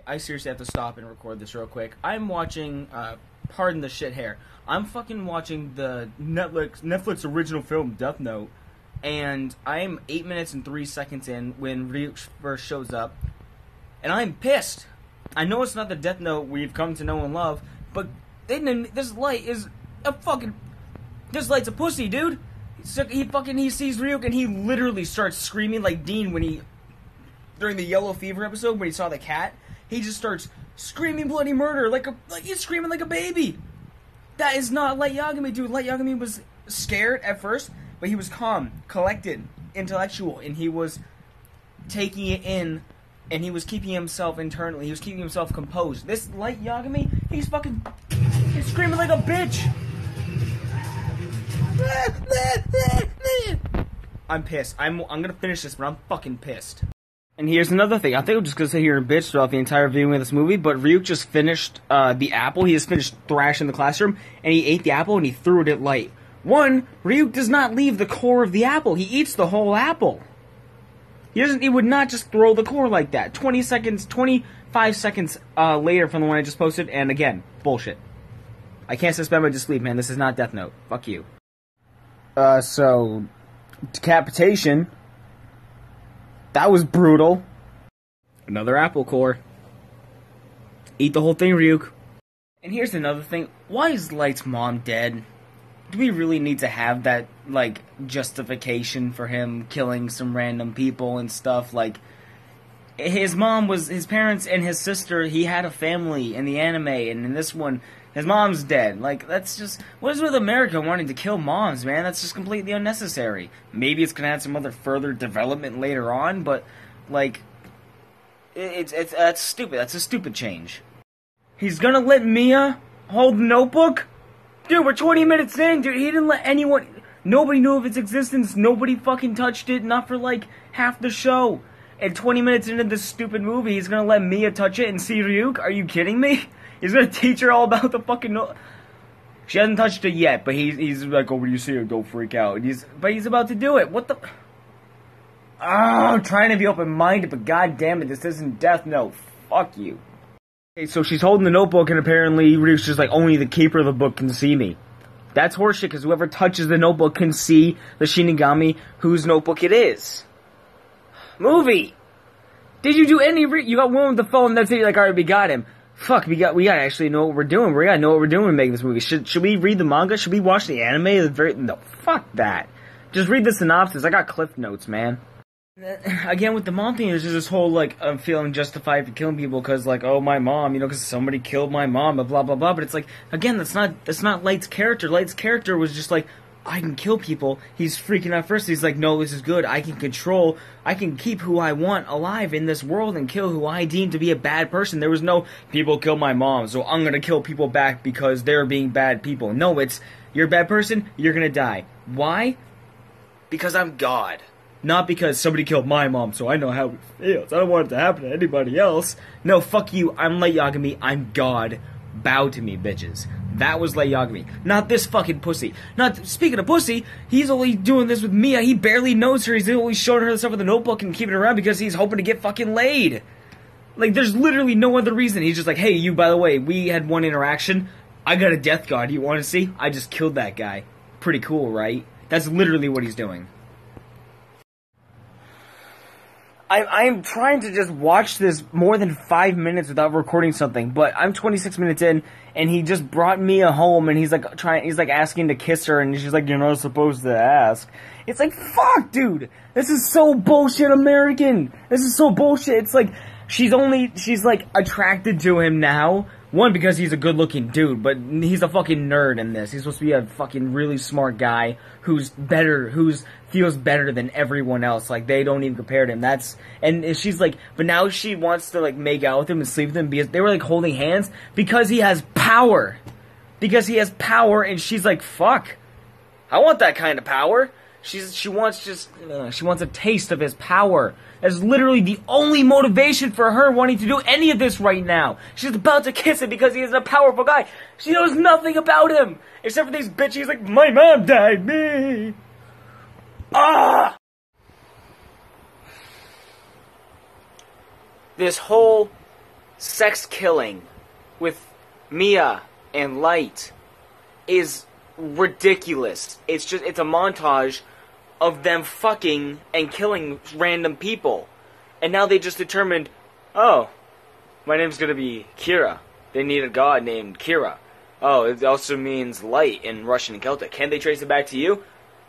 I seriously have to stop and record this real quick. I'm watching, pardon the shit hair. I'm fucking watching the Netflix original film Death Note, and I am 8 minutes and 3 seconds in when Ryuk first shows up, and I'm pissed. I know it's not the Death Note we've come to know and love, but this light is a fucking... This light's a pussy, dude. He sees Ryuk and he literally starts screaming like Dean when he... During the Yellow Fever episode when he saw the cat, he just starts screaming bloody murder like he's screaming like a baby. That is not Light Yagami, dude. Light Yagami was scared at first, but he was calm, collected, intellectual, and he was taking it in, and he was keeping himself internally. He was keeping himself composed. This Light Yagami, he's screaming like a bitch. I'm pissed. I'm gonna finish this, but I'm fucking pissed. And here's another thing. I think I'm just gonna sit here and bitch throughout the entire viewing of this movie, but Ryuk just finished the apple. He just finished thrashing the classroom, and he ate the apple and he threw it at Light. One, Ryuk does not leave the core of the apple. He eats the whole apple. He would not just throw the core like that. 25 seconds later from the one I just posted, and again, bullshit. I can't suspend my disbelief, man. This is not Death Note. Fuck you. So, decapitation. That was brutal. Another apple core. Eat the whole thing, Ryuk. And here's another thing. Why is Light's mom dead? Do we really need to have that, like, justification for him killing some random people and stuff? Like, his parents and his sister, he had a family in the anime, and in this one, his mom's dead. Like, that's just... What is with America wanting to kill moms, man? That's just completely unnecessary. Maybe it's gonna have some other further development later on, but, like... That's stupid. That's a stupid change. He's gonna let Mia hold the notebook? Dude, we're 20 minutes in, dude. He didn't let anyone... Nobody knew of its existence. Nobody fucking touched it. Not for, like, half the show. And 20 minutes into this stupid movie, he's gonna let Mia touch it and see Ryuk? Are you kidding me? He's gonna teach her all about the fucking... She hasn't touched it yet, but he's like, oh, when you see her, don't freak out. But he's about to do it. What the... I'm trying to be open-minded, but god damn it, this isn't Death Note. Fuck you. Okay, so she's holding the notebook, and apparently Ryuk's just like, only the keeper of the book can see me. That's horseshit, because whoever touches the notebook can see the Shinigami whose notebook it is. Movie! Did you do any... You got one with the phone, that's it, you're like, alright, we got him. Fuck, we gotta actually know what we're doing. We gotta know what we're doing when making this movie. Should we read the manga? Should we watch the anime? No, fuck that. Just read the synopsis. I got cliff notes, man. Again, with the mom thing, there's just this whole, like, I'm feeling justified for killing people because, like, oh, my mom, you know, because somebody killed my mom, blah, blah, blah. But it's like, again, that's not Light's character. Light's character was just like, I can kill people. He's freaking out first. He's like, no, this is good. I can keep who I want alive in this world and kill who I deem to be a bad person. There was no, people kill my mom, so I'm gonna kill people back because they're being bad people. No, it's, you're a bad person, you're gonna die. Why? Because I'm God. Not because somebody killed my mom, so I know how it feels. I don't want it to happen to anybody else. No, fuck you. I'm Light Yagami. I'm God. Bow to me, bitches. That was Light Yagami. Not this fucking pussy. Speaking of pussy, he's only doing this with Mia. He barely knows her. He's only showing her the stuff with the notebook and keeping it around because he's hoping to get fucking laid. Like, there's literally no other reason. He's just like, hey, you, by the way, we had one interaction. I got a death guard. You want to see? I just killed that guy. Pretty cool, right? That's literally what he's doing. I'm trying to just watch this more than 5 minutes without recording something, but I'm 26 minutes in, and he just brought Mia home, and he's like asking to kiss her, and she's like, you're not supposed to ask. It's like, fuck, dude! This is so bullshit American! This is so bullshit! It's like, she's like, attracted to him now. One, because he's a good-looking dude, but he's a fucking nerd in this. He's supposed to be a fucking really smart guy who's feels better than everyone else. Like, they don't even compare to him. And she's like, but now she wants to, like, make out with him and sleep with him because they were, like, holding hands because he has power. Because he has power, and she's like, fuck. I want that kind of power. She wants a taste of his power. That's literally the only motivation for her wanting to do any of this right now. She's about to kiss him because he is a powerful guy. She knows nothing about him. Except for these bitches. He's like, my mom died, me. Ah! This whole sex killing with Mia and Light is ridiculous. It's a montage of them fucking and killing random people. And now they just determined, oh, my name's gonna be Kira. They need a god named Kira. Oh, it also means light in Russian and Celtic. Can they trace it back to you?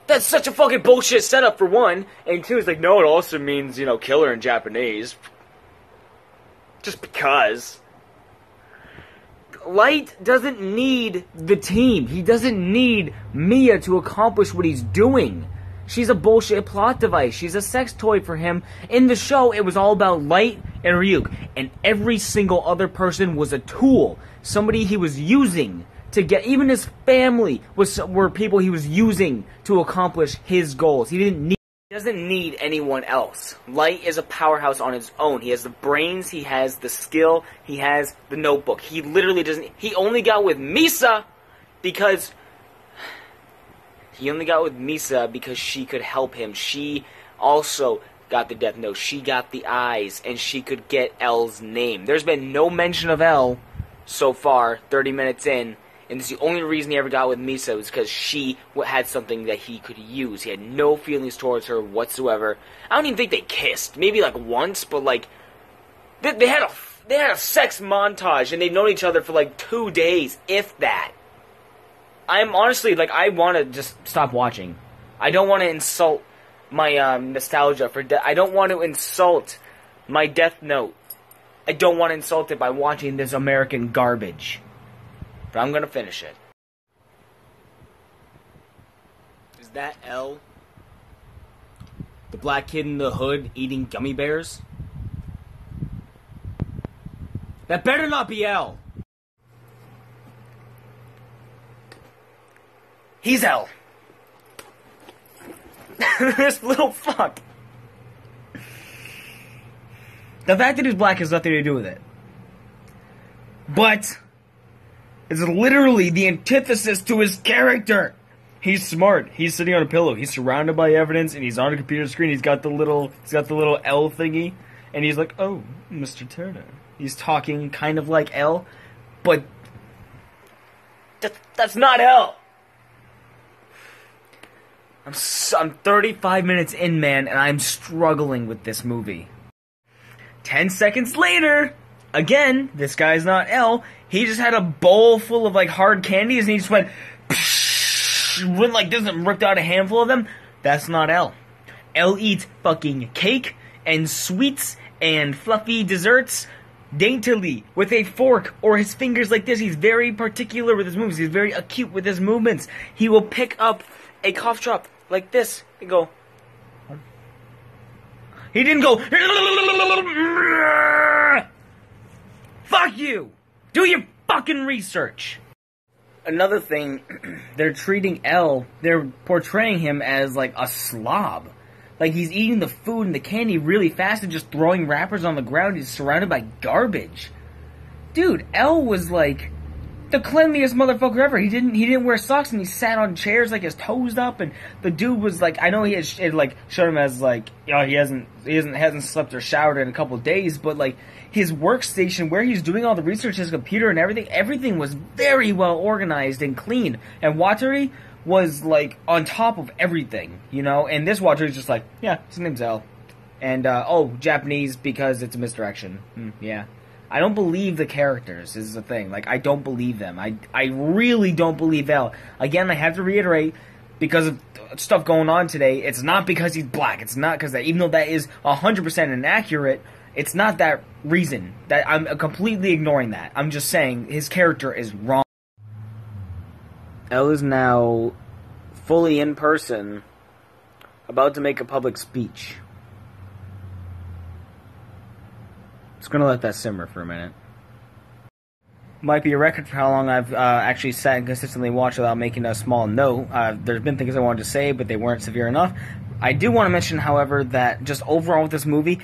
That's such a fucking bullshit setup, for one. And two, it's like, no, it also means, killer in Japanese. Just because. Light doesn't need the team. He doesn't need Mia to accomplish what he's doing. She's a bullshit plot device. She's a sex toy for him. In the show, it was all about Light and Ryuk. And every single other person was a tool. Somebody he was using to get... Even his family were people he was using to accomplish his goals. He doesn't need anyone else. Light is a powerhouse on his own. He has the brains, he has the skill, he has the notebook. He literally doesn't... He only got with Misa because... He only got with Misa because she could help him. She also got the Death Note. She got the eyes, and she could get L's name. There's been no mention of L so far, 30 minutes in, and it's the only reason he ever got with Misa was because she had something that he could use. He had no feelings towards her whatsoever. I don't even think they kissed. Maybe like once, but like they had a sex montage, and they've known each other for like 2 days, if that. I'm honestly, like, I want to just stop watching. I don't want to insult my nostalgia for I don't want to insult my Death Note. I don't want to insult it by watching this American garbage. But I'm going to finish it. Is that L? The black kid in the hood eating gummy bears? That better not be L. He's L. This little fuck. The fact that he's black has nothing to do with it. But it's literally the antithesis to his character. He's smart. He's sitting on a pillow. He's surrounded by evidence, and he's on a computer screen. He's got the little L thingy, and he's like, "Oh, Mr. Turner." He's talking kind of like L, but that's not L. I'm 35 minutes in, man, and I'm struggling with this movie. 10 seconds later, again, this guy's not L. He just had a bowl full of, like, hard candies, and he just went like this and ripped out a handful of them. That's not L. L eats fucking cake and sweets and fluffy desserts daintily with a fork or his fingers like this. He's very particular with his movements. He's very acute with his movements. He will pick up a cough drop like this and go. He didn't go. Fuck you. Do your fucking research. Another thing, they're treating L, they're portraying him as like a slob. Like he's eating the food and the candy really fast and just throwing wrappers on the ground. He's surrounded by garbage. Dude, L was like the cleanliest motherfucker ever. He didn't wear socks, and he sat on chairs like his toes up, and the dude was like, I know he had like showed him as like, you know, he hasn't slept or showered in a couple of days, but like his workstation where he's doing all the research, his computer and everything was very well organized and clean. And Watari was like on top of everything, you know, and this Watari is just like, yeah, his name's L. And oh, Japanese because it's a misdirection. Yeah. I don't believe the characters is the thing. Like, I don't believe them. I really don't believe L. Again, I have to reiterate, because of stuff going on today, it's not because he's black. It's not because that, even though that is 100% inaccurate, it's not that reason. That I'm completely ignoring that. I'm just saying his character is wrong. L is now fully in person, about to make a public speech. Just gonna let that simmer for a minute. Might be a record for how long I've actually sat and consistently watched without making a small note. There's been things I wanted to say, but they weren't severe enough. I do want to mention, however, that just overall with this movie,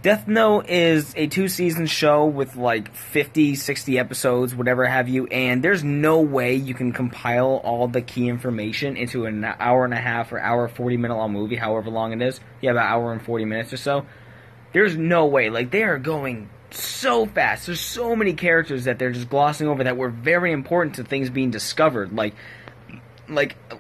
Death Note is a 2-season show with like 50, 60 episodes, whatever have you, and there's no way you can compile all the key information into an hour and a half or hour 40-minute long movie, however long it is. Yeah, about an hour and 40 minutes or so. There's no way. Like, they are going so fast. There's so many characters that they're just glossing over that were very important to things being discovered. Like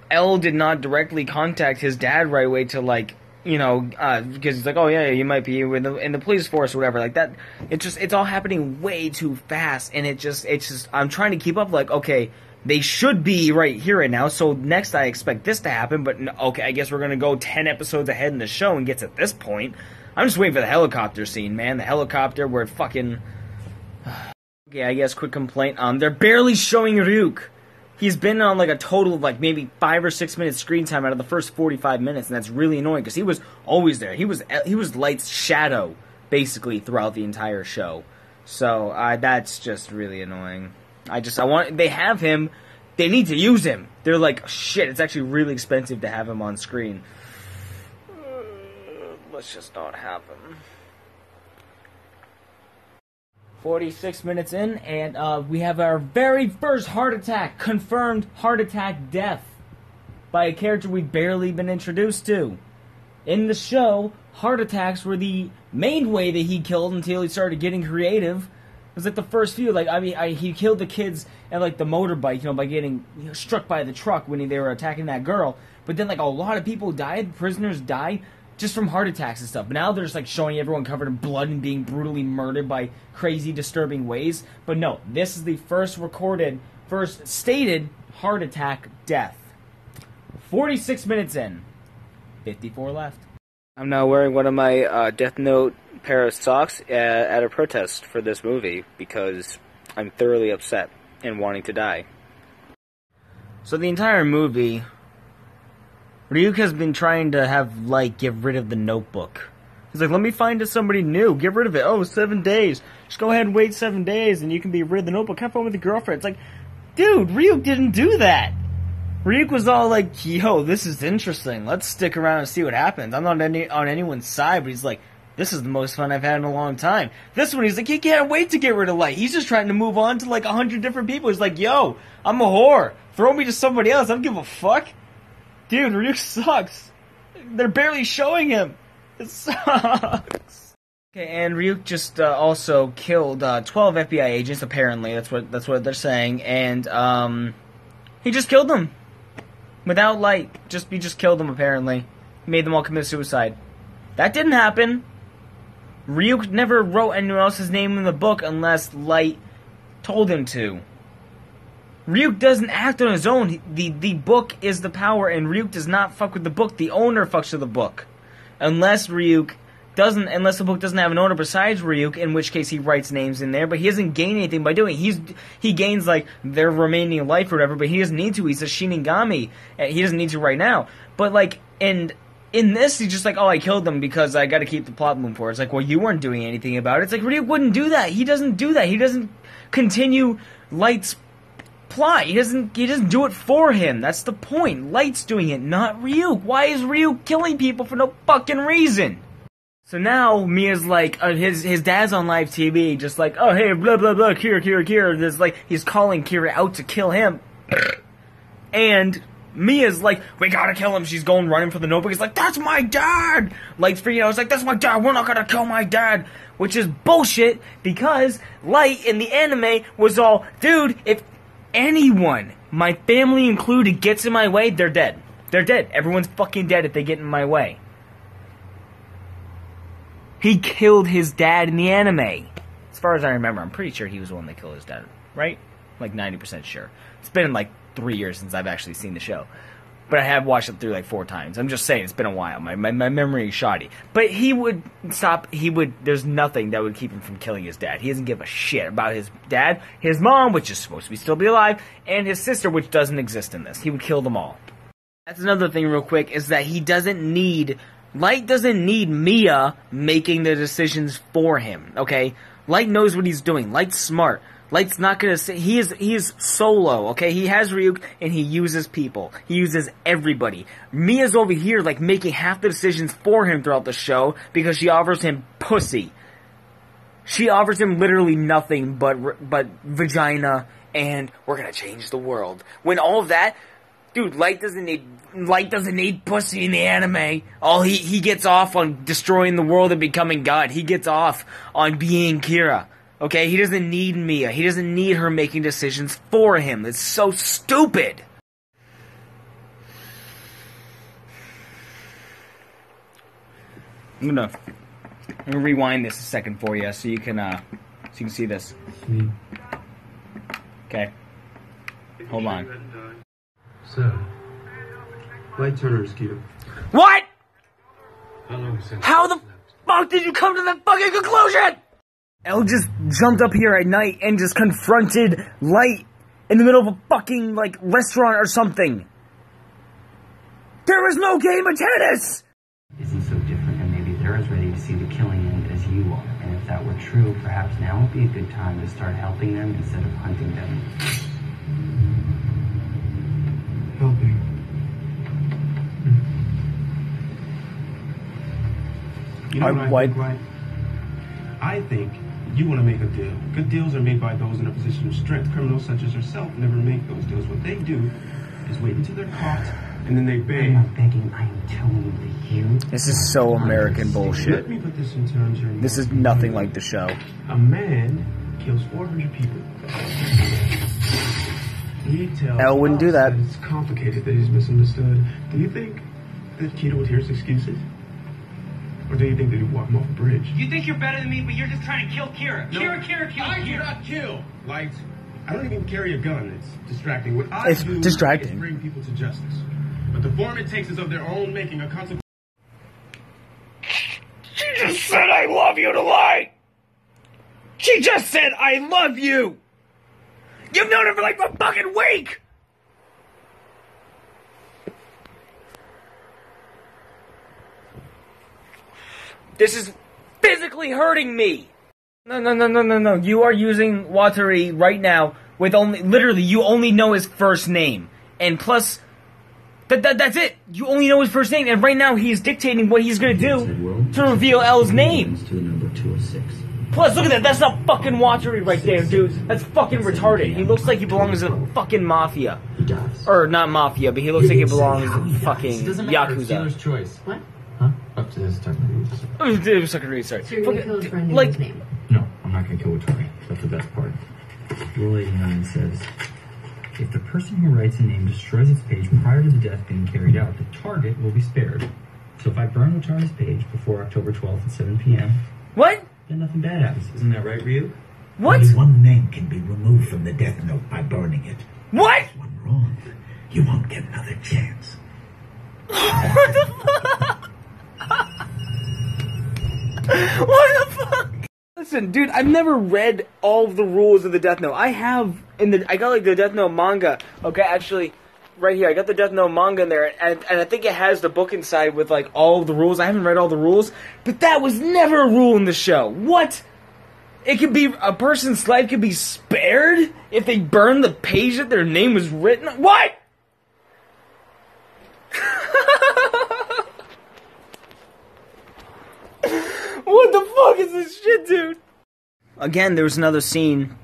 L did not directly contact his dad right away to, like, you know, because he's like, oh yeah, you might be in the police force or whatever, like that. It's all happening way too fast, and it's just, I'm trying to keep up, like, okay, they should be right here right now, so next I expect this to happen, but okay, I guess we're gonna go 10 episodes ahead in the show and get to this point. I'm just waiting for the helicopter scene, man, the helicopter where it fucking... Okay, I guess, quick complaint, they're barely showing Ryuk. He's been on, like, a total of, like, maybe 5 or 6 minutes screen time out of the first 45 minutes, and that's really annoying, because he was always there. He was Light's shadow, basically, throughout the entire show. So, that's just really annoying. They have him, they need to use him. They're like, shit, it's actually really expensive to have him on screen. Let's just not happen. 46 minutes in, and we have our very first heart attack. Confirmed heart attack death by a character we've barely been introduced to. In the show, heart attacks were the main way that he killed until he started getting creative. It was like the first few, like, I mean, he killed the kids at, like, the motorbike, you know, by getting, you know, struck by the truck when they were attacking that girl. But then, like, a lot of people died, prisoners died, just from heart attacks and stuff. But now they're just, like, showing everyone covered in blood and being brutally murdered by crazy, disturbing ways. But no, this is the first stated heart attack death. 46 minutes in. 54 left. I'm now wearing one of my Death Note pair of socks at a protest for this movie because I'm thoroughly upset and wanting to die. So the entire movie... Ryuk has been trying to have Light get rid of the notebook. He's like, let me find somebody new. Get rid of it. Oh, 7 days. Just go ahead and wait 7 days and you can be rid of the notebook. Have fun with your girlfriend. It's like, dude, Ryuk didn't do that. Ryuk was all like, yo, this is interesting. Let's stick around and see what happens. I'm not on anyone's side, but he's like, this is the most fun I've had in a long time. This one, he's like, he can't wait to get rid of Light. He's just trying to move on to like 100 different people. He's like, yo, I'm a whore. Throw me to somebody else. I don't give a fuck. Dude, Ryuk sucks. They're barely showing him. It sucks. Okay, and Ryuk just also killed 12 FBI agents. Apparently, that's what they're saying, and he just killed them without Light. He just killed them. Apparently, he made them all commit suicide. That didn't happen. Ryuk never wrote anyone else's name in the book unless Light told him to. Ryuk doesn't act on his own. The book is the power, and Ryuk does not fuck with the book. The owner fucks with the book. Unless the book doesn't have an owner besides Ryuk, in which case he writes names in there, but he doesn't gain anything by doing it. He gains, like, their remaining life or whatever, but he doesn't need to. He's a Shinigami. He doesn't need to right now. But, like, in this, he's just like, oh, I killed them because I gotta keep the plot moving forward. It's like, well, you weren't doing anything about it. It's like, Ryuk wouldn't do that. He doesn't do that. He doesn't continue Light's plot. He doesn't do it for him. That's the point. Light's doing it, not Ryuk. Why is Ryuk killing people for no fucking reason? So now Mia's like, his dad's on live TV, just like, oh hey, blah blah blah, Kira. There's like, he's calling Kira out to kill him, and Mia's like, we gotta kill him. She's going running for the notebook. He's like, that's my dad. Light's freaking out. He's like, that's my dad. We're not gonna kill my dad. Which is bullshit because Light in the anime was all, dude, if anyone, my family included, gets in my way, they're dead. They're dead. Everyone's fucking dead if they get in my way. He killed his dad in the anime. As far as I remember, I'm pretty sure he was the one that killed his dad, right? Like 90% sure. It's been like 3 years since I've actually seen the show. But I have watched it through like 4 times. I'm just saying, it's been a while. My memory is shoddy. But he would stop, there's nothing that would keep him from killing his dad. He doesn't give a shit about his dad, his mom, which is supposed to still be alive, and his sister, which doesn't exist in this. He would kill them all. That's another thing real quick, is that Light doesn't need Mia making the decisions for him, okay? Light knows what he's doing. Light's smart. Light's not gonna say, he is solo, okay? He has Ryuk, and he uses people. He uses everybody. Mia's over here, like, making half the decisions for him throughout the show, because she offers him pussy. She offers him literally nothing but vagina, and we're gonna change the world. When all of that, Dude, Light doesn't need pussy in the anime. He gets off on destroying the world and becoming God. He gets off on being Kira. Okay, he doesn't need Mia. He doesn't need her making decisions for him. It's so stupid. I'm gonna rewind this a second for you so you can see this. Okay. Hold on. So, Light Turner is Kira. What? How the fuck did you come to that fucking conclusion? Elle just jumped up here at night and just confronted Light in the middle of a fucking, like, restaurant or something. There was no game of tennis! Isn't so different, and maybe they're as ready to see the killing end as you are. And if that were true, perhaps now would be a good time to start helping them instead of hunting them. Helping. You know what I think, right? I think you want to make a deal. Good deals are made by those in a position of strength. Criminals such as yourself never make those deals. What they do is wait until they're caught, and then they beg. I'm not begging, I am telling you that you... This is so American bullshit. Let me put this in terms you're This is nothing like the show. A man kills 400 people. He tells Elle wouldn't do that. It's complicated, that he's misunderstood. Do you think that Keita would hear his excuses? Or do you think that he'd walk him off a bridge? You think you're better than me, but you're just trying to kill Kira. No, Kira killed Kira. I do not kill. Light, I don't even carry a gun. It's distracting. What I It's do distracting. is bring people to justice. But the form it takes is of their own making, a consequence. She just said I love you to Light! She just said I love you! You've known her for like a fucking week! This is physically hurting me! No. You are using Watari right now with literally, you only know his first name. And plus, that's it. You only know his first name, and right now he's dictating what he's gonna do to reveal Elle's name. Plus, look at that. That's not fucking Watari right there, dude. That's fucking retarded. He looks like he belongs in the fucking mafia. He does. Or, not mafia, but he looks like he belongs in fucking It doesn't matter. It's Yakuza. dealer's choice. What? Huh? Up to this time. It was fucking research. So you're gonna kill his friend in Like, his name? No, I'm not gonna kill Watari. That's the best part. Rule 89 says, if the person who writes a name destroys its page prior to the death being carried out, the target will be spared. So if I burn Watari's page before October 12th at 7 p.m., what? then nothing bad happens. Isn't that right, Ryu? What? Only one name can be removed from the death note by burning it. What? If one wrong, you won't get another chance. What the fuck? What the fuck? Listen, dude, I've never read all of the rules of the Death Note. I got like the Death Note manga. Okay, actually, right here, I got the Death Note manga in there, and I think it has the book inside with like all of the rules. I haven't read all the rules, but that was never a rule in the show. What? It could be, a person's life could be spared if they burn the page that their name was written on? What? What the fuck is this shit, dude? Again, there was another scene.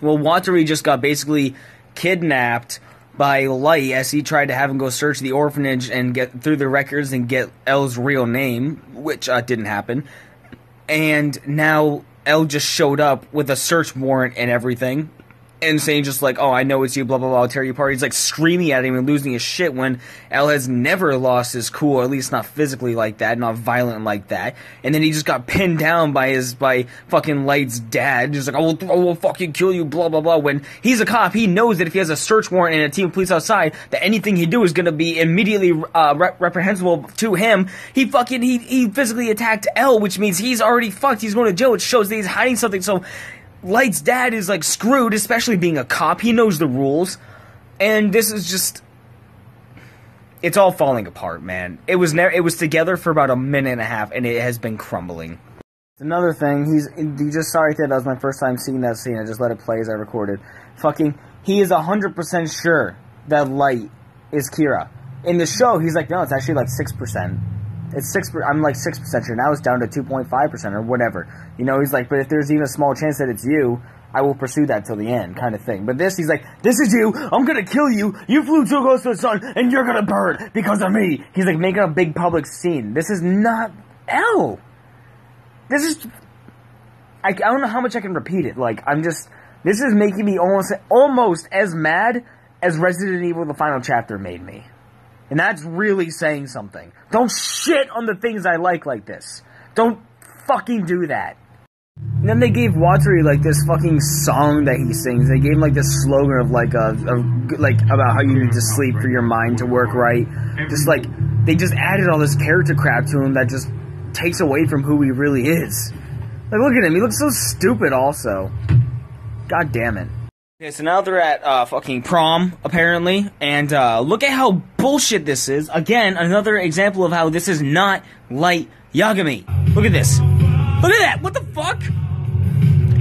Well, Watari just got basically kidnapped by Light as he tried to have him go search the orphanage and get through the records and get Elle's real name, which didn't happen. And now Elle just showed up with a search warrant and everything. And saying just like, oh, I know it's you, blah, blah, blah, I'll tear you apart. He's like screaming at him and losing his shit when Elle has never lost his cool, or at least not physically like that, not violent like that. And then he just got pinned down by fucking Light's dad. Just like, I will fucking kill you, blah, blah, blah. When he's a cop, he knows that if he has a search warrant and a team of police outside, that anything he do is gonna be immediately reprehensible to him. He physically attacked Elle, which means he's already fucked. He's going to jail, which shows that he's hiding something. So Light's dad is like screwed, especially being a cop. He knows the rules. And this is just, it's all falling apart, man. It was together for about a minute and a half, and it has been crumbling. Another thing, sorry that was my first time seeing that scene. I just let it play as I recorded. He is 100% sure that Light is Kira. In the show, he's like, no, it's actually like 6%. It's 6%. I'm like 6% sure. Now it's down to 2.5% or whatever. You know, he's like, but if there's even a small chance that it's you, I will pursue that till the end, kind of thing. But this, he's like, this is you, I'm gonna kill you, you flew too close to the sun, and you're gonna burn because of me. He's like making a big public scene. This is not L. This is, I don't know how much I can repeat it. Like, this is making me almost as mad as Resident Evil the Final Chapter made me. And that's really saying something. Don't shit on the things I like this. Don't fucking do that. And then they gave Watari, like, this fucking song that he sings. They gave him, like, this slogan of, like, about how you need to sleep for your mind to work right. Just, like, they just added all this character crap to him that just takes away from who he really is. Like, look at him. He looks so stupid also. God damn it. Okay, so now they're at, fucking prom, apparently. And, look at how bullshit this is. Again, another example of how this is not Light Yagami. Look at this. Look at that! What the fuck?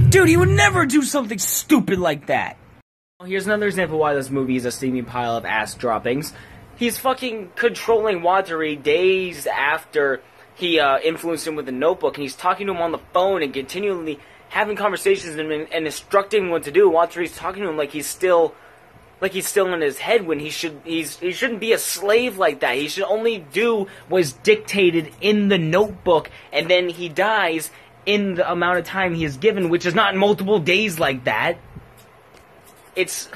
Dude, he would never do something stupid like that. Here's another example why this movie is a steaming pile of ass droppings. He's fucking controlling Watari days after he influenced him with the notebook, and he's talking to him on the phone and continually having conversations and instructing him what to do. Watari's talking to him like he's still in his head when he shouldn't be a slave like that. He should only do what's dictated in the notebook, and then he dies in the amount of time he is given, which is not multiple days like that. It's,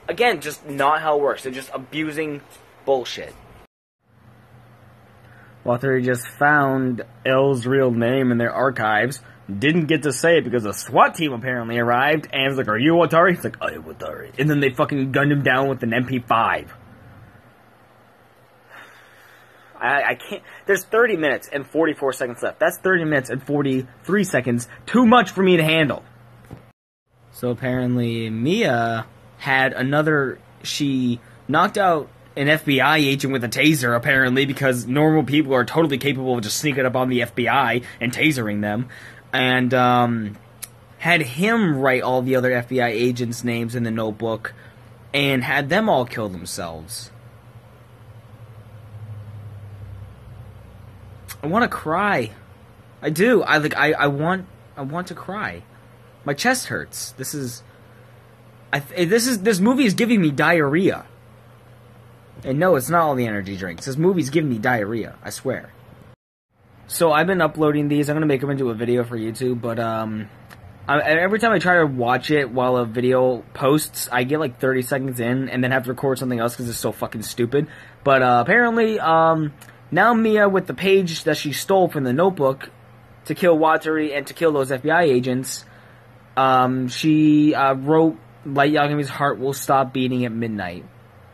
again, just not how it works. They're just abusing bullshit. Watari just found L's real name in their archives. Didn't get to say it because a SWAT team apparently arrived, and was like, are you Watari? He's like, I am Watari. And then they fucking gunned him down with an MP5. I can't, there's 30 minutes and 44 seconds left. That's 30 minutes and 43 seconds. Too much for me to handle. So apparently Mia had she knocked out an FBI agent with a taser, apparently, because normal people are totally capable of just sneaking up on the FBI and tasering them. And, had him write all the other FBI agents' names in the notebook, and had them all kill themselves. I want to cry. I do. I want to cry. My chest hurts. This movie is giving me diarrhea. And no, it's not all the energy drinks. This movie's giving me diarrhea. I swear. So I've been uploading these. I'm going to make them into a video for YouTube, but every time I try to watch it while a video posts, I get like 30 seconds in and then have to record something else because it's so fucking stupid. But apparently, now Mia, with the page that she stole from the notebook to kill Watari and to kill those FBI agents, she wrote Light Yagami's heart will stop beating at midnight.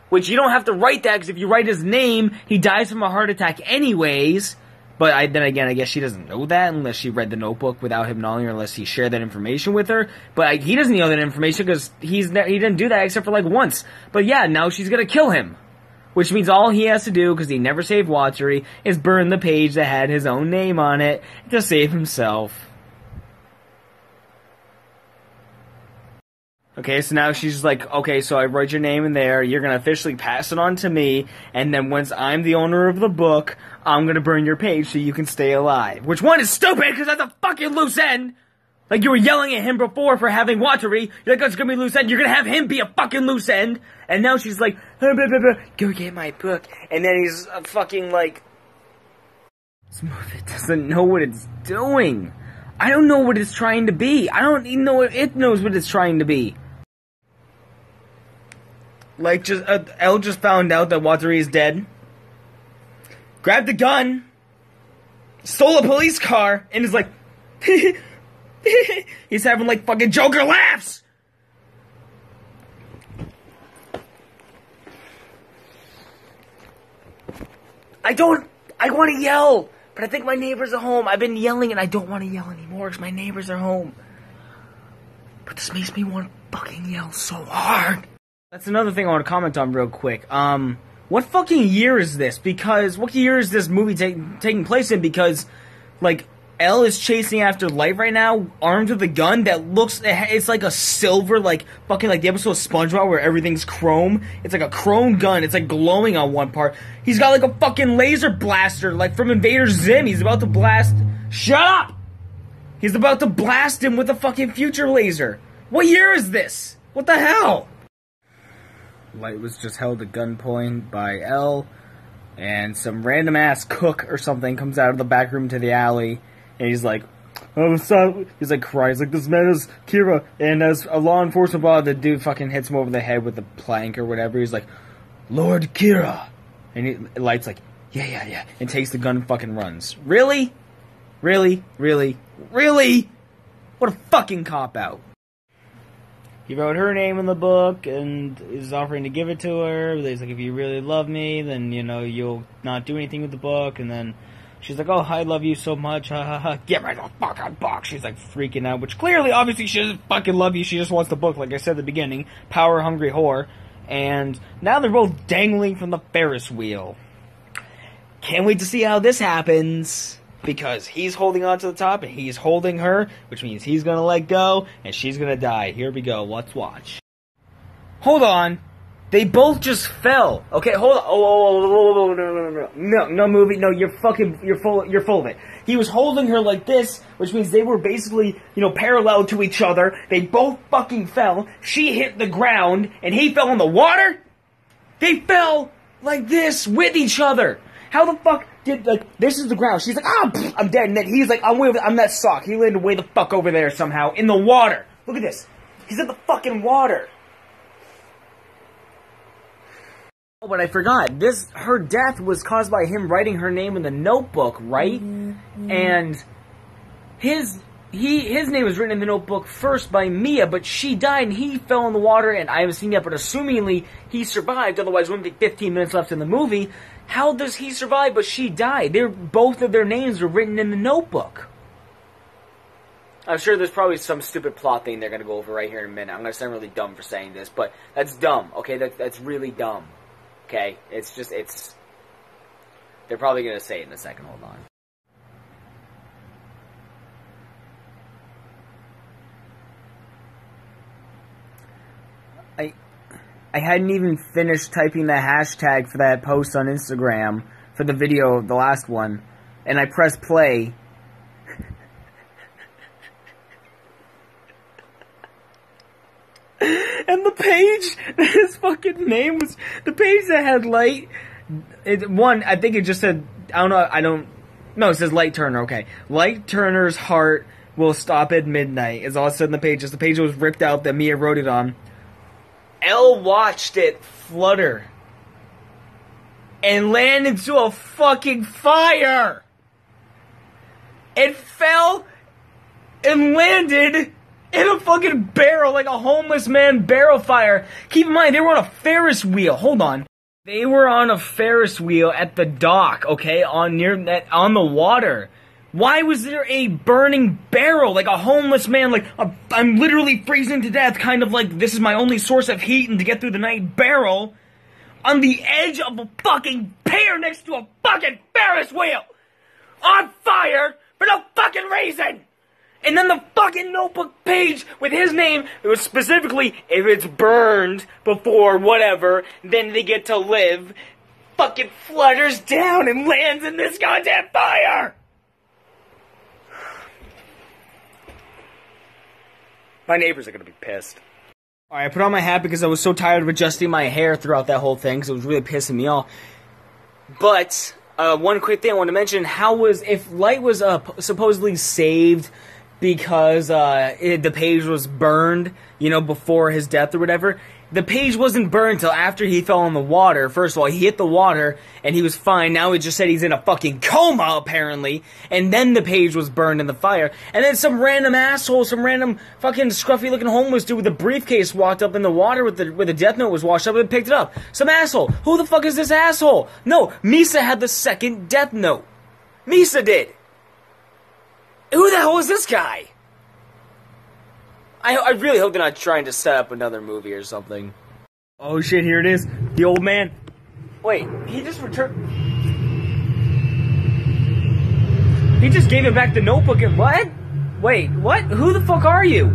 Which you don't have to write that, because if you write his name, he dies from a heart attack anyways. But then again, I guess she doesn't know that unless she read the notebook without him knowing, or unless he shared that information with her. But he doesn't know that information because he didn't do that except for like once. But yeah, now she's gonna kill him. Which means all he has to do, because he never saved Watari, is burn the page that had his own name on it to save himself. Okay, so now she's like, okay, so I wrote your name in there, you're gonna officially pass it on to me, and then once I'm the owner of the book, I'm gonna burn your page so you can stay alive. Which one is stupid, because that's a fucking loose end! Like, you were yelling at him before for having Watari, you're like, oh, it's gonna be loose end, you're gonna have him be a fucking loose end! And now she's like, blah, blah, blah, blah, go get my book, and then he's fucking like, this movie doesn't know what it's doing! I don't know what it's trying to be, I don't even know if it knows what it's trying to be. Like, just, Elle just found out that Watari is dead. Grabbed the gun. Stole a police car. And is like... He's having, like, fucking Joker laughs! I want to yell! But I think my neighbors are home. I've been yelling and I don't want to yell anymore because my neighbors are home. But this makes me want to fucking yell so hard. That's another thing I want to comment on real quick. What fucking year is this? Because, what year is this movie taking place in? Because, like, Elle is chasing after Light right now, armed with a gun that looks, it's like a silver, like, fucking, like the episode of SpongeBob where everything's chrome. It's like a chrome gun. It's like glowing on one part. He's got like a fucking laser blaster, like from Invader Zim. He's about to blast, shut up! He's about to blast him with a fucking future laser. What year is this? What the hell? Light was just held at gunpoint by L, and some random ass cook or something comes out of the back room to the alley, and he's like, oh, stop. He's like, cries like, this man is Kira, and as a law enforcement blah, the dude fucking hits him over the head with the plank or whatever. He's like, Lord Kira, and Light's like, yeah, and takes the gun and fucking runs. Really? Really? What a fucking cop-out. He wrote her name in the book and is offering to give it to her. He's like, if you really love me, then, you know, you'll not do anything with the book. And then she's like, oh, I love you so much. Ha ha ha. Get rid of the fucking book. She's like freaking out, which clearly, obviously, she doesn't fucking love you. She just wants the book, like I said at the beginning. Power-hungry whore. And now they're both dangling from the Ferris wheel. Can't wait to see how this happens. Because he's holding on to the top and he's holding her, which means he's gonna let go and she's gonna die. Here we go. Let's watch. Hold on. They both just fell. Okay, hold on. Oh, no, movie. No, you're full of it. He was holding her like this, which means they were basically, you know, parallel to each other. They both fucking fell. She hit the ground and he fell in the water? They fell like this with each other. How the fuck did, like, this is the ground. She's like, oh, I'm dead. And then he's like, I'm that sock. He landed way the fuck over there somehow in the water. Look at this. He's in the fucking water. Oh, but I forgot. Her death was caused by him writing her name in the notebook, right? Mm-hmm. And his name was written in the notebook first by Mia, but she died and he fell in the water, and I haven't seen that, but assumingly he survived, otherwise it wouldn't be 15 minutes left in the movie. How does he survive but she died? Both of their names were written in the notebook. I'm sure there's probably some stupid plot thing they're going to go over right here in a minute. I'm going to sound really dumb for saying this, but that's dumb, okay? That's really dumb, okay? They're probably going to say it in a second. Hold on. I hadn't even finished typing the hashtag for that post on Instagram for the video, the last one, and I pressed play. And the page, his fucking name was, the page that had Light, I think it just said, no, it says Light Turner, okay. Light Turner's heart will stop at midnight, is all it said in the page. Just the page that was ripped out that Mia wrote it on. Elle watched it flutter and land into a fucking fire. It fell and landed in a fucking barrel, like a homeless man barrel fire. Keep in mind, they were on a Ferris wheel. Hold on. They were on a Ferris wheel at the dock, okay, on the water. Why was there a burning barrel, like a homeless man, like, I'm literally freezing to death, kind of like, this is my only source of heat and to get through the night barrel, on the edge of a fucking pier next to a fucking Ferris wheel, on fire, for no fucking reason! And then the fucking notebook page with his name, it was specifically, if it's burned before whatever, then they get to live, fucking flutters down and lands in this goddamn fire! My neighbors are going to be pissed. Alright, I put on my hat because I was so tired of adjusting my hair throughout that whole thing, because it was really pissing me off. But, one quick thing I want to mention, if Light was supposedly saved because the page was burned, you know, before his death or whatever, the page wasn't burned until after he fell in the water. First of all, he hit the water, and he was fine. Now he just said he's in a fucking coma, apparently. And then the page was burned in the fire. And then some random asshole, some random fucking scruffy-looking homeless dude with a briefcase walked up in the water with the death note was washed up and picked it up. Some asshole. Who the fuck is this asshole? No, Misa had the second death note. Misa did. Who the hell is this guy? I really hope they're not trying to set up another movie or something. Oh shit, here it is. The old man. Wait, he just returned. He just gave him back the notebook and what? Wait, what? Who the fuck are you?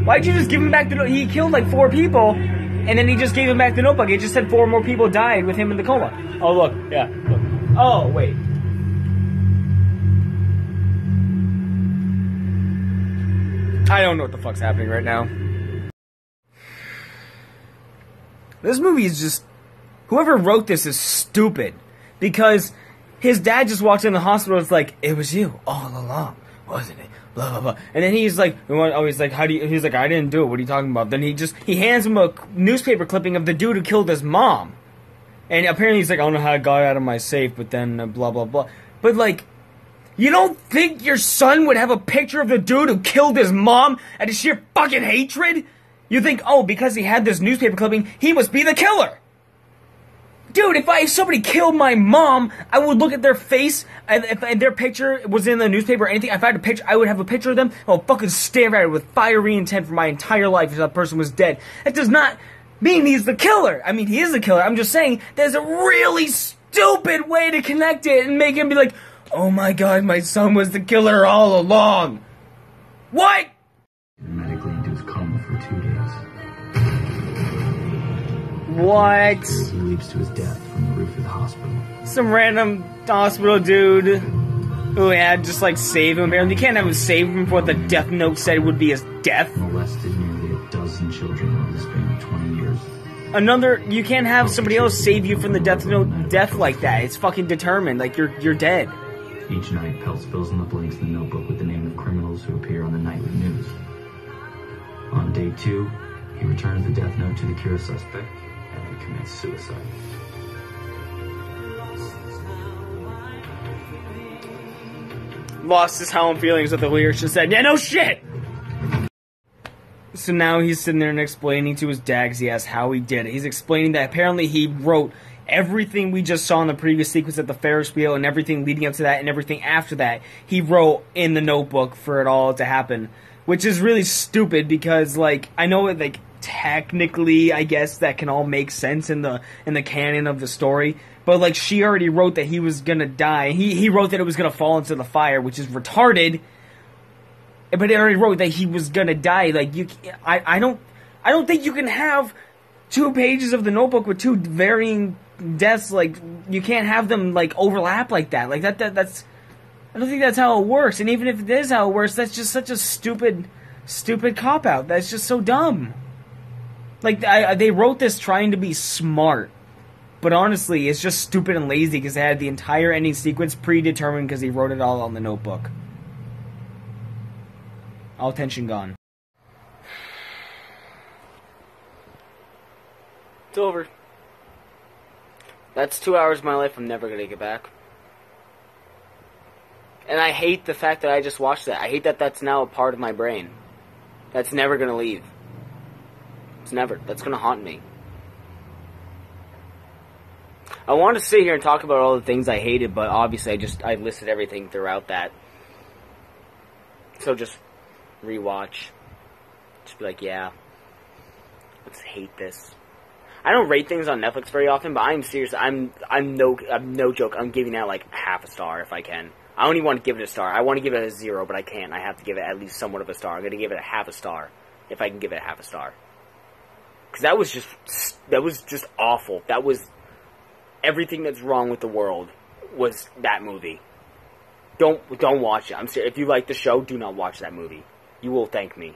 Why'd you just give him back the notebook? He killed like 4 people, and then he just gave him back the notebook. It just said 4 more people died with him in the coma. Oh look, yeah, look. Oh, wait. I don't know what the fuck's happening right now. This movie is just... Whoever wrote this is stupid. Because his dad just walks in the hospital and is like, it was you all along, wasn't it? Blah, blah, blah. And then he's like, how do you... He's like, I didn't do it. What are you talking about? Then he hands him a newspaper clipping of the dude who killed his mom. And apparently he's like, I don't know how it got out of my safe, but then blah, blah, blah. But like... You don't think your son would have a picture of the dude who killed his mom out of sheer fucking hatred? You think, oh, because he had this newspaper clipping, he must be the killer. Dude, if somebody killed my mom, I would look at their face, and if their picture was in the newspaper or anything, if I had a picture, I would have a picture of them, I would fucking stare at it with fiery intent for my entire life if that person was dead. That does not mean he's the killer. I mean, he is the killer. I'm just saying, there's a really stupid way to connect it and make him be like, oh my god, my son was the killer all along. What? Medically induced coma for 2 days. What? He leaps to his death from the roof of the hospital. Some random hospital dude who had just like save him. You can't have him save him for what the death note said would be his death. Molested nearly a dozen children over the span of 20 years. You can't have somebody else save you from the death note death like that. It's fucking determined. Like you're dead. Each night, Peltz fills in the blanks in the notebook with the name of criminals who appear on the nightly news. On day 2, he returns the death note to the Kira suspect and then commits suicide. Lost his how I'm feeling is what the lyrics just said. Yeah, no shit! So now he's sitting there and explaining to his dad, 'cause he asked how he did it. He's explaining that apparently he wrote everything we just saw in the previous sequence at the Ferris wheel and everything leading up to that and everything after that, he wrote in the notebook for it all to happen. Which is really stupid because, like, I know, like, technically, I guess that can all make sense in the canon of the story. But, like, she already wrote that he was gonna die. He wrote that it was gonna fall into the fire, which is retarded. But he already wrote that he was gonna die. Like, I don't think you can have 2 pages of the notebook with 2 varying deaths. Like, you can't have them like overlap like that. Like that's I don't think that's how it works. And even if it is how it works, that's just such a stupid cop out. That's just so dumb. Like they wrote this trying to be smart, but honestly, it's just stupid and lazy because they had the entire ending sequence predetermined because he wrote it all on the notebook. All tension gone. It's over. That's 2 hours of my life I'm never going to get back. And I hate the fact that I just watched that. I hate that that's now a part of my brain. That's never going to leave. It's never. That's going to haunt me. I want to sit here and talk about all the things I hated, but obviously I listed everything throughout that. So just rewatch. Just be like, yeah. Let's hate this. I don't rate things on Netflix very often, but I'm serious. I'm no joke. I'm giving that like half a star if I can. I don't even want to give it a star. I want to give it a 0, but I can't. I have to give it at least somewhat of a star. I'm going to give it a half a star if I can give it a half a star. Because that was just awful. That was everything that's wrong with the world was that movie. Don't watch it. I'm serious. If you like the show, do not watch that movie. You will thank me.